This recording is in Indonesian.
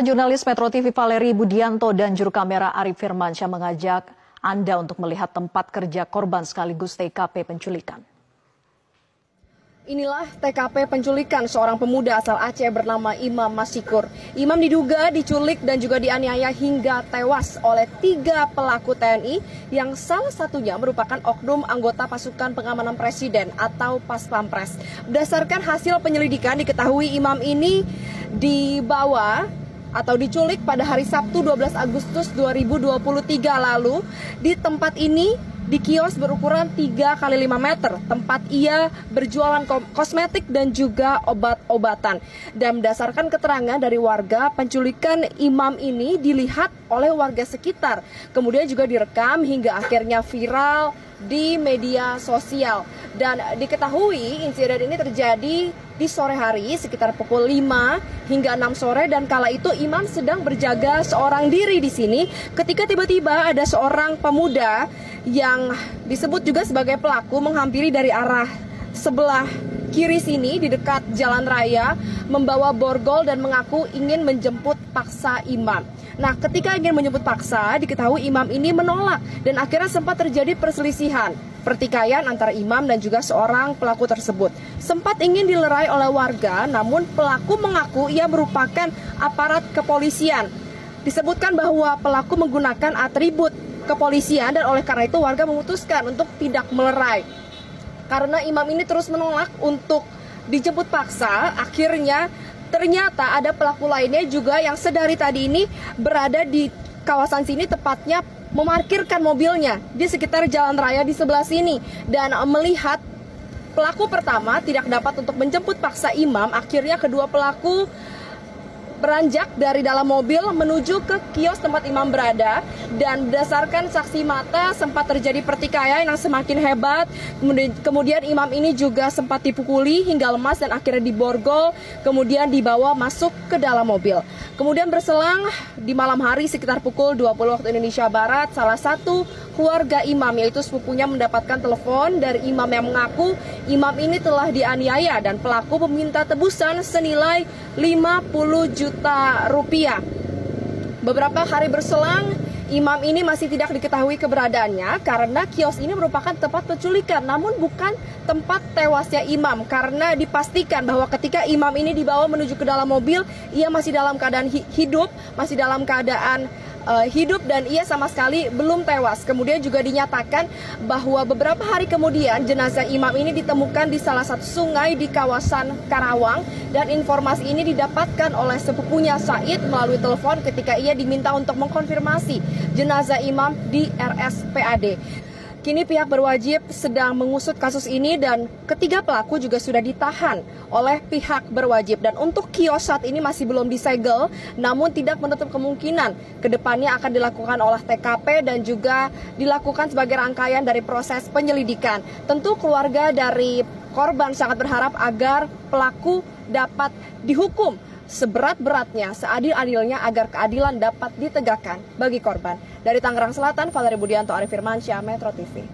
Jurnalis Metro TV Valeri Budianto dan juru kamera Arif Firmansyah mengajak Anda untuk melihat tempat kerja korban sekaligus TKP penculikan. Inilah TKP penculikan seorang pemuda asal Aceh bernama Imam Masikur. Imam diduga diculik dan juga dianiaya hingga tewas oleh 3 pelaku TNI yang salah satunya merupakan oknum anggota pasukan pengamanan presiden atau Paspampres. Berdasarkan hasil penyelidikan diketahui Imam ini dibawa atau diculik pada hari Sabtu 12 Agustus 2023 lalu di tempat ini di kios berukuran 3 x 5 meter, tempat ia berjualan kosmetik dan juga obat-obatan. Dan berdasarkan keterangan dari warga, penculikan Imam ini dilihat oleh warga sekitar, kemudian juga direkam hingga akhirnya viral di media sosial. Dan diketahui insiden ini terjadi di sore hari sekitar pukul 5 hingga 6 sore, dan kala itu Imam sedang berjaga seorang diri di sini ketika tiba-tiba ada seorang pemuda yang disebut juga sebagai pelaku menghampiri dari arah sebelah kiri sini di dekat jalan raya, membawa borgol dan mengaku ingin menjemput paksa Imam. Nah, ketika ingin menjemput paksa, diketahui Imam ini menolak dan akhirnya sempat terjadi perselisihan, pertikaian antara Imam dan juga seorang pelaku tersebut. Sempat ingin dilerai oleh warga, namun pelaku mengaku ia merupakan aparat kepolisian. Disebutkan bahwa pelaku menggunakan atribut kepolisian dan oleh karena itu warga memutuskan untuk tidak melerai. Karena Imam ini terus menolak untuk dijemput paksa, akhirnya ternyata ada pelaku lainnya juga yang sedari tadi ini berada di kawasan sini, tepatnya memarkirkan mobilnya di sekitar jalan raya di sebelah sini. Dan melihat pelaku pertama tidak dapat untuk menjemput paksa Imam, akhirnya kedua pelaku beranjak dari dalam mobil menuju ke kios tempat Imam berada. Dan berdasarkan saksi mata sempat terjadi pertikaian yang semakin hebat. Kemudian Imam ini juga sempat dipukuli hingga lemas dan akhirnya diborgol, kemudian dibawa masuk ke dalam mobil. Kemudian berselang di malam hari sekitar pukul 20 waktu Indonesia Barat, salah satu keluarga Imam yaitu sepupunya mendapatkan telepon dari Imam yang mengaku Imam ini telah dianiaya dan pelaku meminta tebusan senilai 50 juta rupiah. Beberapa hari berselang, Imam ini masih tidak diketahui keberadaannya karena kios ini merupakan tempat penculikan, namun bukan tempat tewasnya Imam, karena dipastikan bahwa ketika Imam ini dibawa menuju ke dalam mobil, ia masih dalam keadaan hidup, masih dalam keadaan hidup dan ia sama sekali belum tewas. Kemudian juga dinyatakan bahwa beberapa hari kemudian jenazah Imam ini ditemukan di salah satu sungai di kawasan Karawang, dan informasi ini didapatkan oleh sepupunya Said melalui telepon ketika ia diminta untuk mengkonfirmasi jenazah Imam di RSPAD. Kini pihak berwajib sedang mengusut kasus ini dan ketiga pelaku juga sudah ditahan oleh pihak berwajib. Dan untuk kios saat ini masih belum disegel, namun tidak menutup kemungkinan kedepannya akan dilakukan olah TKP dan juga dilakukan sebagai rangkaian dari proses penyelidikan. Tentu keluarga dari korban sangat berharap agar pelaku dapat dihukum seberat-beratnya, seadil-adilnya agar keadilan dapat ditegakkan bagi korban. Dari Tangerang Selatan, Valeri Budianto, Arif Firmansyah, Metro TV.